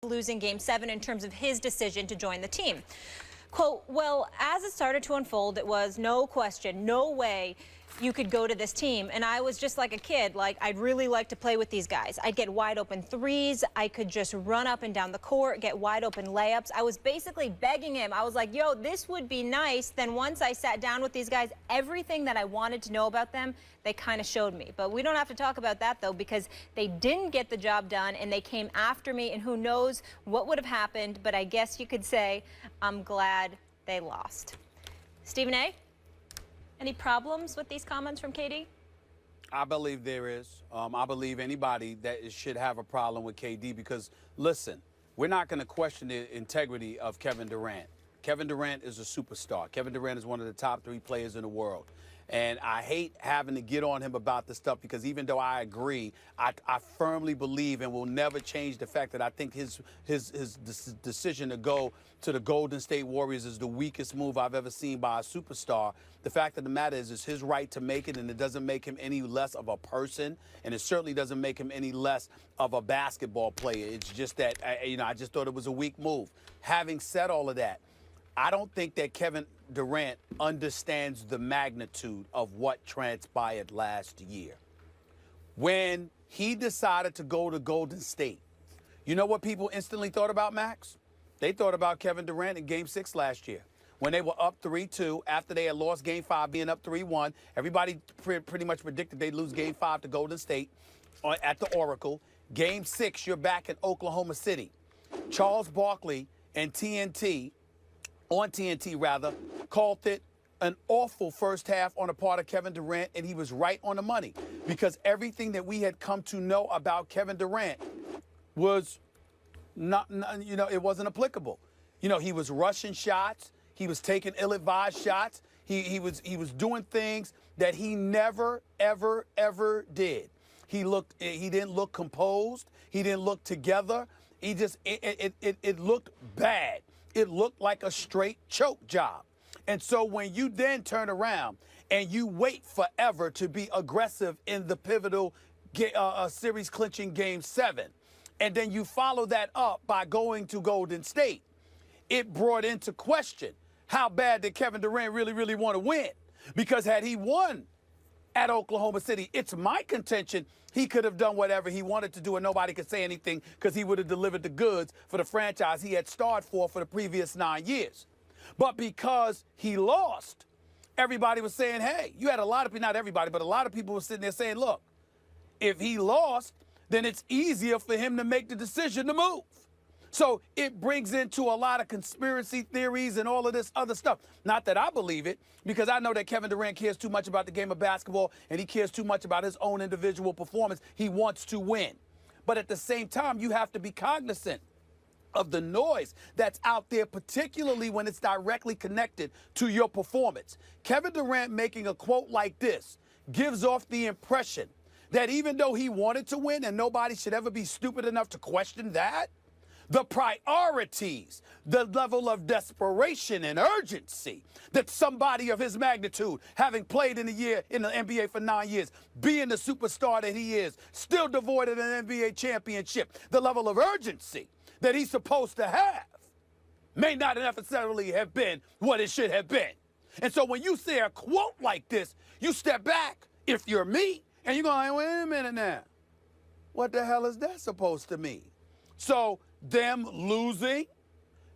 losing Game 7 in terms of his decision to join the team. Quote, well, as it started to unfold, it was no question, no way you could go to this team. And I was just like a kid, like, I'd really like to play with these guys. I'd get wide open threes. I could just run up and down the court, get wide open layups. I was basically begging him. I was like, yo, this would be nice. Then once I sat down with these guys, everything that I wanted to know about them, they kind of showed me. But we don't have to talk about that, though, because they didn't get the job done, and they came after me, and who knows what would have happened. But I guess you could say I'm glad they lost. Stephen A., any problems with these comments from KD? I believe there is. I believe anybody that should have a problem with KD because, listen, we're not going to question the integrity of Kevin Durant. Kevin Durant is a superstar. Kevin Durant is one of the top 3 players in the world. And I hate having to get on him about this stuff because even though I agree, I firmly believe and will never change the fact that I think his decision to go to the Golden State Warriors is the weakest move I've ever seen by a superstar. The fact of the matter is it's his right to make it, and it doesn't make him any less of a person, and it certainly doesn't make him any less of a basketball player. It's just that, I just thought it was a weak move. Having said all of that, I don't think that Kevin Durant understands the magnitude of what transpired last year. When he decided to go to Golden State, you know what people instantly thought about, Max? They thought about Kevin Durant in Game 6 last year when they were up 3-2 after they had lost Game 5 being up 3-1. Everybody pretty much predicted they'd lose Game 5 to Golden State at the Oracle. Game 6, you're back in Oklahoma City. Charles Barkley and TNT, called it an awful first half on the part of Kevin Durant, and he was right on the money because everything that we had come to know about Kevin Durant was not it wasn't applicable. He was rushing shots. He was taking ill-advised shots. He was doing things that he never, ever did. He didn't look composed. He didn't look together. It looked bad. It looked like a straight choke job. And so when you then turn around and you wait forever to be aggressive in the pivotal series clinching Game 7, and then you follow that up by going to Golden State, it brought into question how bad did Kevin Durant really want to win? Because had he won at Oklahoma City, it's my contention he could have done whatever he wanted to do and nobody could say anything because he would have delivered the goods for the franchise he had starred for the previous 9 years. But because he lost, everybody was saying, hey, you had a lot of people, not everybody, but a lot of people were sitting there saying, look, if he lost, then it's easier for him to make the decision to move. So it brings into a lot of conspiracy theories and all of this other stuff. Not that I believe it, because I know that Kevin Durant cares too much about the game of basketball and he cares too much about his own individual performance. He wants to win. But at the same time, you have to be cognizant of the noise that's out there, particularly when it's directly connected to your performance. Kevin Durant making a quote like this gives off the impression that even though he wanted to win, and nobody should ever be stupid enough to question that, the priorities, the level of desperation and urgency that somebody of his magnitude, having played in the NBA for 9 years, being the superstar that he is, still devoid of an NBA championship, the level of urgency that he's supposed to have may not necessarily have been what it should have been. And so when you say a quote like this, you step back, if you're me, and you're going, wait a minute now. What the hell is that supposed to mean? So them losing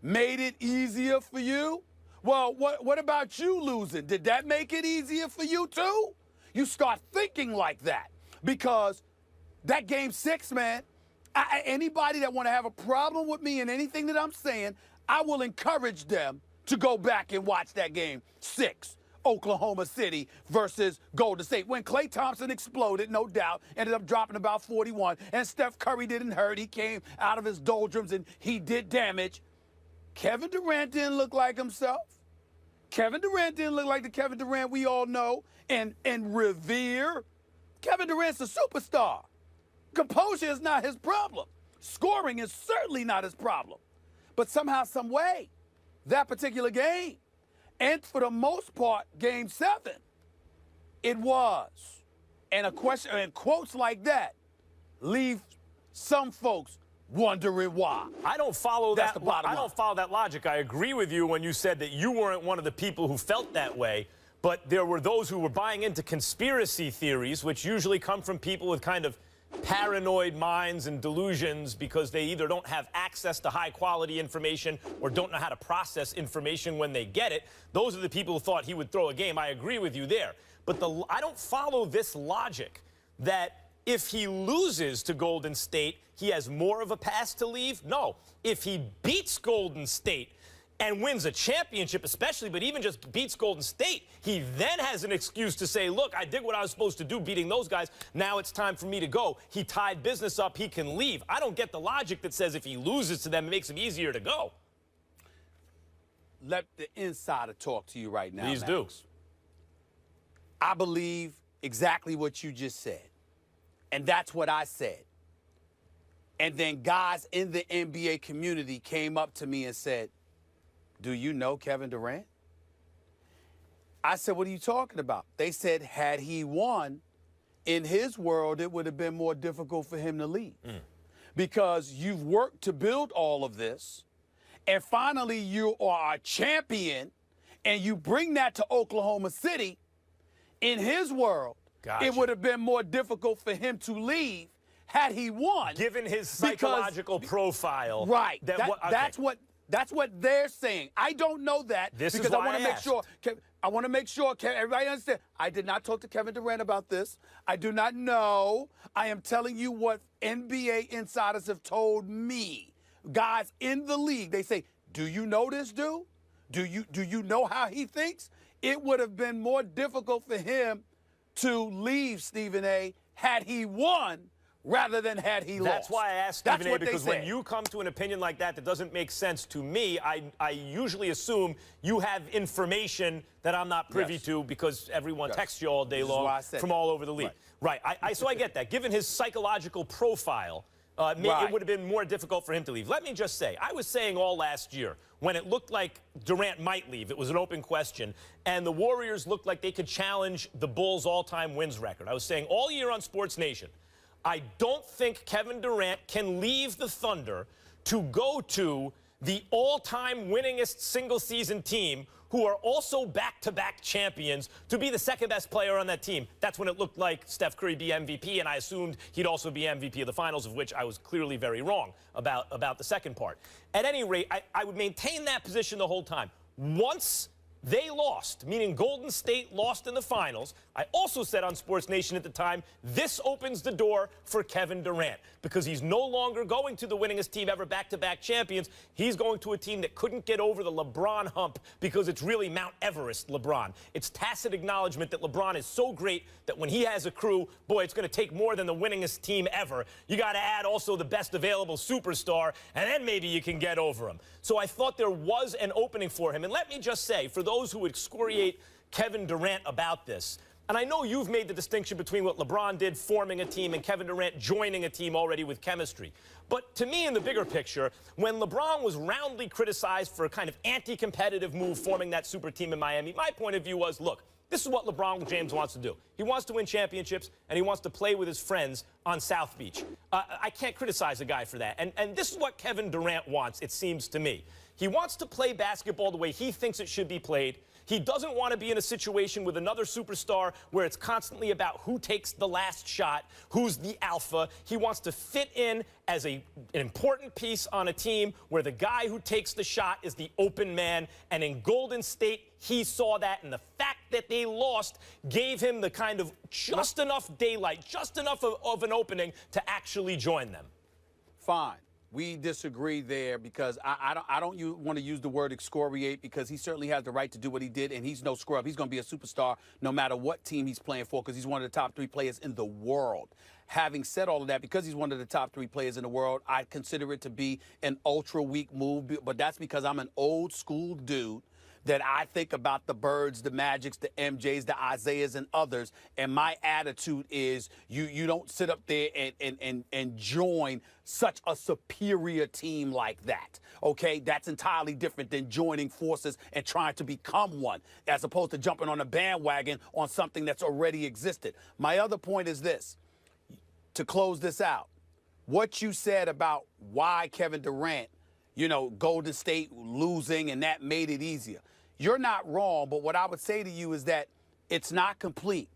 made it easier for you? Well, what about you losing? Did that make it easier for you too? You start thinking like that because that Game 6, man, anybody that want to have a problem with me and anything that I'm saying, I will encourage them to go back and watch that Game 6. Oklahoma City versus Golden State. When Klay Thompson exploded, no doubt, ended up dropping about 41, and Steph Curry didn't hurt. He came out of his doldrums and he did damage. Kevin Durant didn't look like himself. Kevin Durant didn't look like the Kevin Durant we all know and revere. Kevin Durant's a superstar. Composure is not his problem. Scoring is certainly not his problem. But somehow, some way, that particular game, and for the most part, Game 7, it was. And a question and quotes like that leave some folks wondering why. I don't follow That's that. the bottom I don't line. follow that logic. I agree with you when you said that you weren't one of the people who felt that way, but there were those who were buying into conspiracy theories, which usually come from people with kind of paranoid minds and delusions because they either don't have access to high-quality information or don't know how to process information when they get it. Those are the people who thought he would throw a game. I agree with you there. But I don't follow this logic that if he loses to Golden State, he has more of a pass to leave. No. If he beats Golden State and wins a championship especially, but even just beats Golden State, he then has an excuse to say, look, I did what I was supposed to do beating those guys. Now it's time for me to go. He tied business up. He can leave. I don't get the logic that says if he loses to them, it makes him easier to go. Let the insider talk to you right now, Please Max. do. I believe exactly what you just said. And that's what I said. And then guys in the NBA community came up to me and said, do you know Kevin Durant? I said, what are you talking about? They said, had he won, in his world, it would have been more difficult for him to leave. Because you've worked to build all of this, and finally you are a champion, and you bring that to Oklahoma City. In his world, Gotcha. It would have been more difficult for him to leave had he won. Given his psychological profile. Right. Okay. That's what they're saying. I don't know that This is because why I want to make asked. sure. I want to make sure everybody understands. I did not talk to Kevin Durant about this. I do not know. I am telling you what NBA insiders have told me. Guys in the league, they say, "Do you know this dude? Do you know how he thinks?" It would have been more difficult for him to leave, Stephen A., had he won rather than had he lost. That's why I asked That's Stephen A. what they because when said. you come to an opinion like that doesn't make sense to me, I usually assume you have information that I'm not privy Yes. to because everyone Yes. texts you all day This is long why I said from that. all over the league. Right. So I get that. Given his psychological profile, it would have been more difficult for him to leave. Let me just say, I was saying all last year when it looked like Durant might leave, it was an open question, and the Warriors looked like they could challenge the Bulls' all-time wins record. I was saying all year on Sports Nation, I don't think Kevin Durant can leave the Thunder to go to the all-time winningest single-season team who are also back-to-back champions to be the second-best player on that team. That's when it looked like Steph Curry be MVP, and I assumed he'd also be MVP of the finals, of which I was clearly very wrong about the second part. At any rate, I would maintain that position the whole time. Once they lost, meaning Golden State lost in the finals, I also said on Sports Nation at the time, this opens the door for Kevin Durant because he's no longer going to the winningest team ever, back-to-back champions. He's going to a team that couldn't get over the LeBron hump because it's really Mount Everest LeBron. It's tacit acknowledgement that LeBron is so great that when he has a crew, boy, it's going to take more than the winningest team ever. You got to add also the best available superstar, and then maybe you can get over him. So I thought there was an opening for him. And let me just say, for those who would excoriate Kevin Durant about this, and I know you've made the distinction between what LeBron did forming a team and Kevin Durant joining a team already with chemistry. But to me, in the bigger picture, when LeBron was roundly criticized for a kind of anti-competitive move forming that super team in Miami, my point of view was, look, this is what LeBron James wants to do. He wants to win championships, and he wants to play with his friends on South Beach. I can't criticize a guy for that. And this is what Kevin Durant wants, it seems to me. He wants to play basketball the way he thinks it should be played. He doesn't want to be in a situation with another superstar where it's constantly about who takes the last shot, who's the alpha. He wants to fit in as an important piece on a team where the guy who takes the shot is the open man. And in Golden State, he saw that. And the fact that they lost gave him the kind of just enough daylight, just enough of an opening to actually join them. Fine. We disagree there because I don't want to use the word excoriate because he certainly has the right to do what he did, and he's no scrub. He's going to be a superstar no matter what team he's playing for because he's one of the top 3 players in the world. Having said all of that, because he's one of the top 3 players in the world, I consider it to be an ultra-weak move, but that's because I'm an old-school dude that I think about the Birds, the Magics, the MJs, the Isaiahs, and others, and my attitude is you don't sit up there and join such a superior team like that, okay? That's entirely different than joining forces and trying to become one, as opposed to jumping on a bandwagon on something that's already existed. My other point is this, to close this out. what you said about why Kevin Durant, Golden State losing and that made it easier. You're not wrong, but what I would say to you is that it's not complete.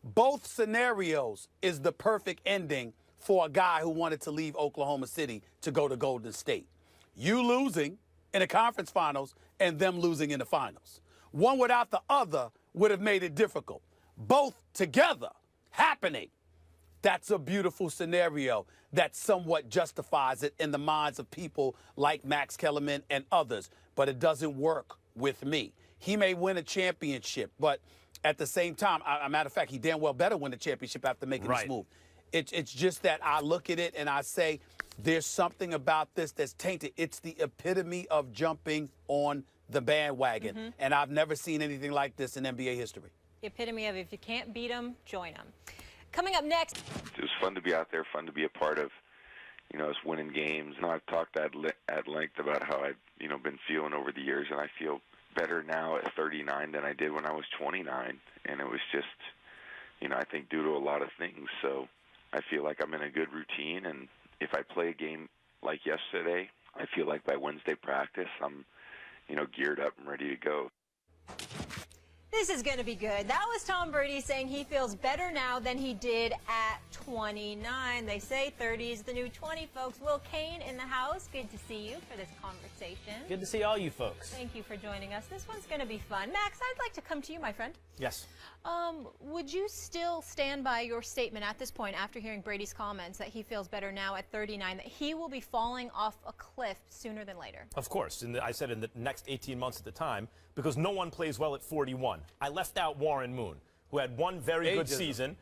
Both scenarios is the perfect ending for a guy who wanted to leave Oklahoma City to go to Golden State. You losing in the conference finals and them losing in the finals. One without the other would have made it difficult. Both together happening, that's a beautiful scenario that somewhat justifies it in the minds of people like Max Kellerman and others, but it doesn't work with me. He may win a championship, but at the same time, a matter of fact, he damn well better win the championship after making this move. It's just that I look at it and I say, there's something about this that's tainted. It's the epitome of jumping on the bandwagon, and I've never seen anything like this in NBA history. The epitome of if you can't beat them, join them. Coming up next. It was fun to be out there, fun to be a part of, us winning games. And I've talked at length about how I've, been feeling over the years, and I feel better now at 39 than I did when I was 29. And it was just, I think due to a lot of things. So I feel like I'm in a good routine, and if I play a game like yesterday, I feel like by Wednesday practice, I'm, geared up and ready to go. This is going to be good. That was Tom Brady saying he feels better now than he did at 29. They say 30 is the new 20, folks. Will Kane in the house. Good to see you for this conversation. Good to see all you folks. Thank you for joining us. This one's going to be fun. Max, I'd like to come to you, my friend. Yes. Would you still stand by your statement at this point after hearing Brady's comments that he feels better now at 39, that he will be falling off a cliff sooner than later? Of course. I said in the next 18 months at the time, because no one plays well at 41. I left out Warren Moon, who had one very good season.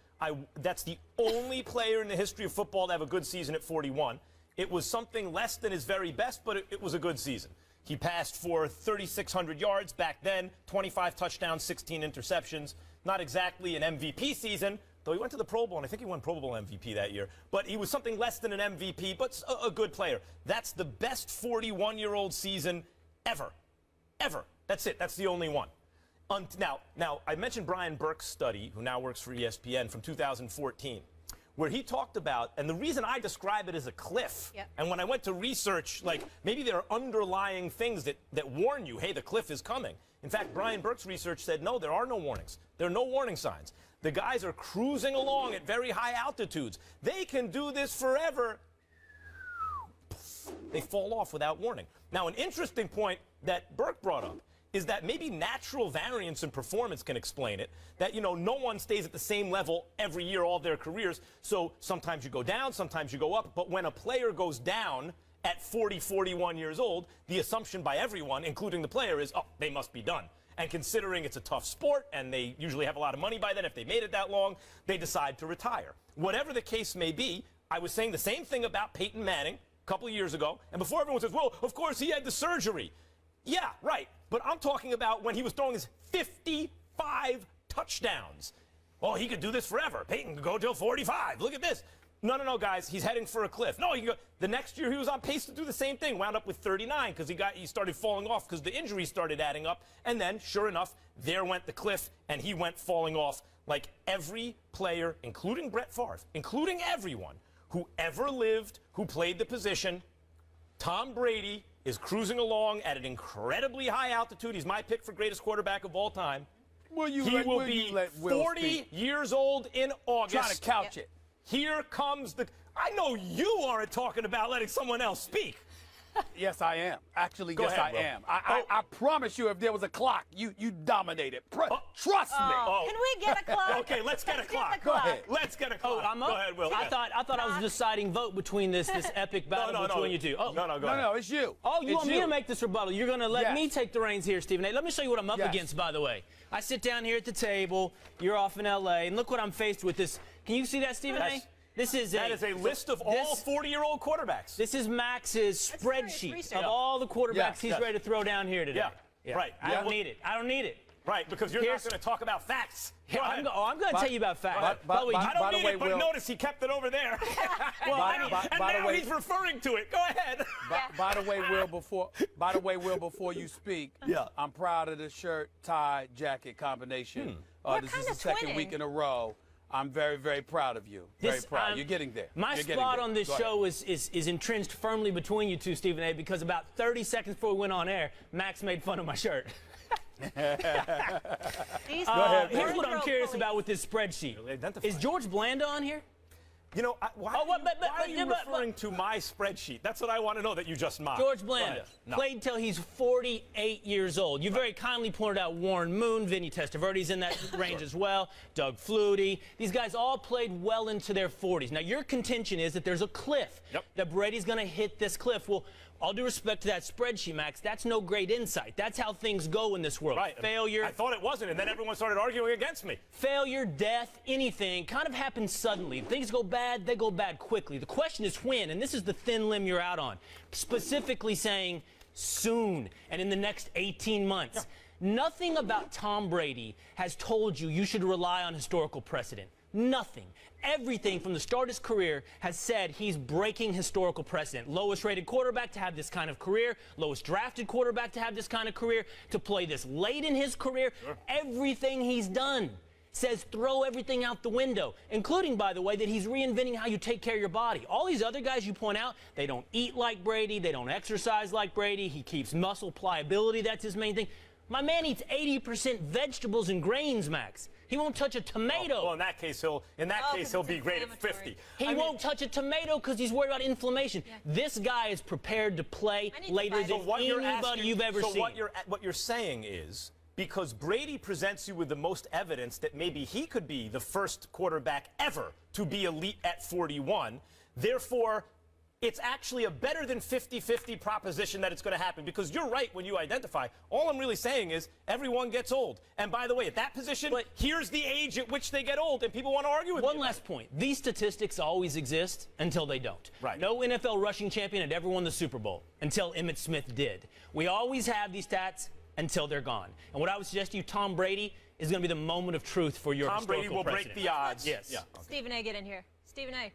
That's the only player in the history of football to have a good season at 41. It was something less than his very best, but it was a good season. He passed for 3,600 yards back then, 25 touchdowns, 16 interceptions. Not exactly an MVP season, though he went to the Pro Bowl, and I think he won Pro Bowl MVP that year. But he was something less than an MVP, but a good player. That's the best 41-year-old season ever. Ever. That's it. That's the only one. Now, I mentioned Brian Burke's study, who now works for ESPN, from 2014, where he talked about, and the reason I describe it as a cliff, and when I went to research, like, maybe there are underlying things that warn you, hey, the cliff is coming. In fact, Brian Burke's research said, no, there are no warnings. There are no warning signs. The guys are cruising along at very high altitudes. They can do this forever. They fall off without warning. Now, an interesting point that Burke brought up is that maybe natural variance in performance can explain it, that, no one stays at the same level every year all their careers, so sometimes you go down, sometimes you go up, but when a player goes down at 40, 41 years old, the assumption by everyone, including the player, is, oh, they must be done. And considering it's a tough sport, and they usually have a lot of money by then, if they made it that long, they decide to retire. Whatever the case may be, I was saying the same thing about Peyton Manning a couple of years ago, and before everyone says, well, of course he had the surgery. Yeah, right. But I'm talking about when he was throwing his 55 touchdowns. Oh, he could do this forever. Peyton could go till 45. Look at this. No, guys. He's heading for a cliff. No, he can go. The next year he was on pace to do the same thing. Wound up with 39 because he started falling off because the injuries started adding up. And then, sure enough, there went the cliff, and he went falling off like every player, including Brett Favre, including everyone who ever lived, who played the position. Tom Brady is cruising along at an incredibly high altitude. He's my pick for greatest quarterback of all time. He will be 40 years old in August. Trying to couch it. Here comes the... I know you aren't talking about letting someone else speak. Yes, I am. Actually, Go yes, ahead, I am. I promise you, if there was a clock, you dominate it. Trust me. Can we get a clock? Okay, let's get a clock. Go ahead. Let's get a clock. I'm up. Go ahead, Will. I thought I was a deciding vote between this epic battle between you two. Oh. No, go ahead. No, it's you. Oh, you want me to make this rebuttal? You're going to let me Yes. take the reins here, Stephen A. Let me show you what I'm up against, by the way. I sit down here at the table. You're off in L.A., and look what I'm faced with. This. Can you see that, Stephen A? That is a list of all 40-year-old quarterbacks. This is Max's spreadsheet of all the quarterbacks he's ready to throw down here today. Yeah. Right. I don't need it. I don't need it. Right, because you're not going to talk about facts. I'm going to tell you about facts. I don't need it, but notice he kept it over there. And now he's referring to it. Go ahead. By the way, Will, before you speak, I'm proud of the shirt, tie, jacket combination. This is the second week in a row I'm very, very proud of you. Very proud. You're getting there. My You're spot there. on this show is entrenched firmly between you two, Stephen A., because about 30 seconds before we went on air, Max made fun of my shirt. ahead, Here's what I'm curious about with this spreadsheet. Is George Blanda on here? You know, why are you referring to my spreadsheet? That's what I want to know that you just mocked. George Blanda played till he's 48 years old. You very kindly pointed out Warren Moon, Vinny Testaverde's in that range as well, Doug Flutie. These guys all played well into their 40s. Now, your contention is that there's a cliff, that Brady's going to hit this cliff. Well, all due respect to that spreadsheet, Max, that's no great insight. That's how things go in this world. Right. Failure. I thought it wasn't, and then everyone started arguing against me. Failure, death, anything kind of happens suddenly. Things go bad, they go bad quickly. The question is when, and this is the thin limb you're out on. Specifically saying soon and in the next 18 months. Nothing about Tom Brady has told you should rely on historical precedent. Nothing. Everything from the start of his career has said he's breaking historical precedent. Lowest rated quarterback to have this kind of career, lowest drafted quarterback to have this kind of career, to play this late in his career. Everything he's done says throw everything out the window, including, by the way, that he's reinventing how you take care of your body. All these other guys you point out, they don't eat like Brady, they don't exercise like Brady, he keeps muscle pliability, that's his main thing. My man eats 80% vegetables and grains, Max. He won't touch a tomato. Well, in that case, he'll be great at 50. He won't touch a tomato because he's worried about inflammation. Yeah. This guy is prepared to play later than anybody you've ever seen. So what you're saying is, because Brady presents you with the most evidence that maybe he could be the first quarterback ever to be elite at 41, therefore, it's actually a better than 50-50 proposition that it's going to happen, because you're right when you identify. All I'm really saying is everyone gets old. And by the way, at that position, here's the age at which they get old, and people want to argue with me. One last point. These statistics always exist until they don't. Right. No NFL rushing champion had ever won the Super Bowl until Emmitt Smith did. We always have these stats until they're gone. And what I would suggest to you, Tom Brady is going to be the moment of truth for your historical Tom Brady will precedent. break the odds. Yes. Yeah. Okay. Stephen A., get in here. Stephen A.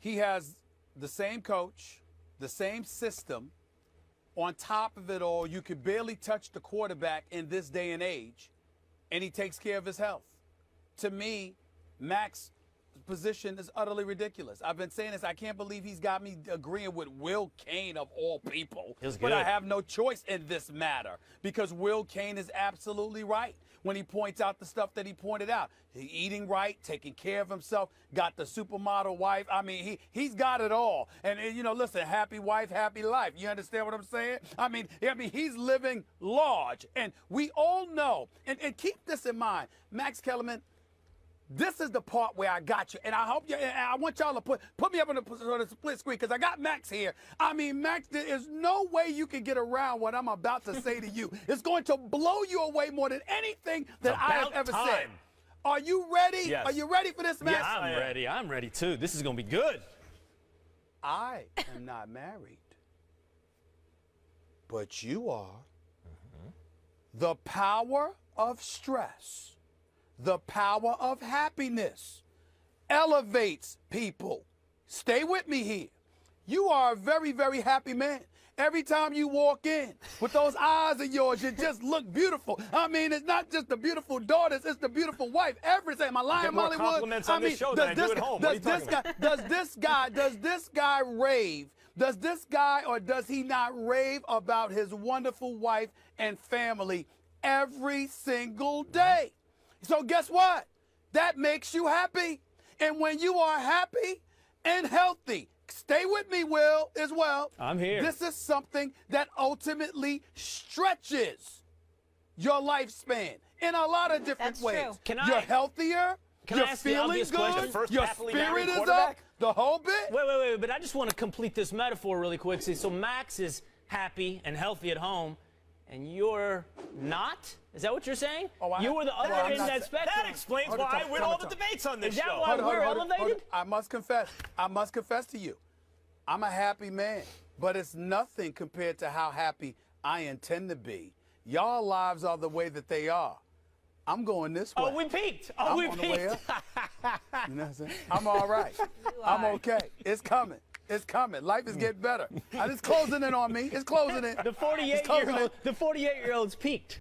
He has the same coach, the same system. On top of it all, you could barely touch the quarterback in this day and age, and he takes care of his health. To me, Max's position is utterly ridiculous. I've been saying this. I can't believe he's got me agreeing with Will Cain of all people. But I have no choice in this matter, because Will Cain is absolutely right when he points out the stuff that he pointed out. Eating right, taking care of himself, got the supermodel wife. I mean, he's got it all. And you know, listen, happy wife, happy life. You understand what I'm saying? I mean, he's living large. And we all know, and keep this in mind, Max Kellerman, this is the part where I got you, and I hope you. And I want y'all to put me up on the split screen, because I got Max here. I mean, Max, there is no way you can get around what I'm about to say to you. It's going to blow you away more than anything that I have ever said. Are you ready? Yes. Are you ready for this, Max? Yes, I'm ready. I'm ready too. This is going to be good. I am not married, but you are. The power of stress, the power of happiness elevates people. Stay with me here. You are a very, very happy man. Every time you walk in with those eyes of yours, you just look beautiful. I mean, it's not just the beautiful daughters, it's the beautiful wife. Everything. Am I lying, Mollywood? Compliments on this show than I do at home. Does this guy rave? Does this guy, or does he not rave about his wonderful wife and family every single day? So guess what? That makes you happy. And when you are happy and healthy, stay with me, Will, as well. I'm here. This is something that ultimately stretches your lifespan in a lot of different ways. True. You're healthier. Can you're I ask the feeling obvious good. question? Your spirit is up. The whole bit. Wait, but I just want to complete this metaphor really quick. See, so Max is happy and healthy at home, and you're not? Is that what you're saying? You were the other end of that spectrum. That explains why I win all the debates on this show. Is that why we're elevated? I must confess to you, I'm a happy man, but it's nothing compared to how happy I intend to be. Y'all lives are the way that they are. I'm going this way. Oh, we peaked. I'm on the way up. You know what I'm saying? I'm all right. I'm okay. It's coming. It's coming. Life is getting better. It's closing in on me. It's closing in. The 48-year-old's peaked.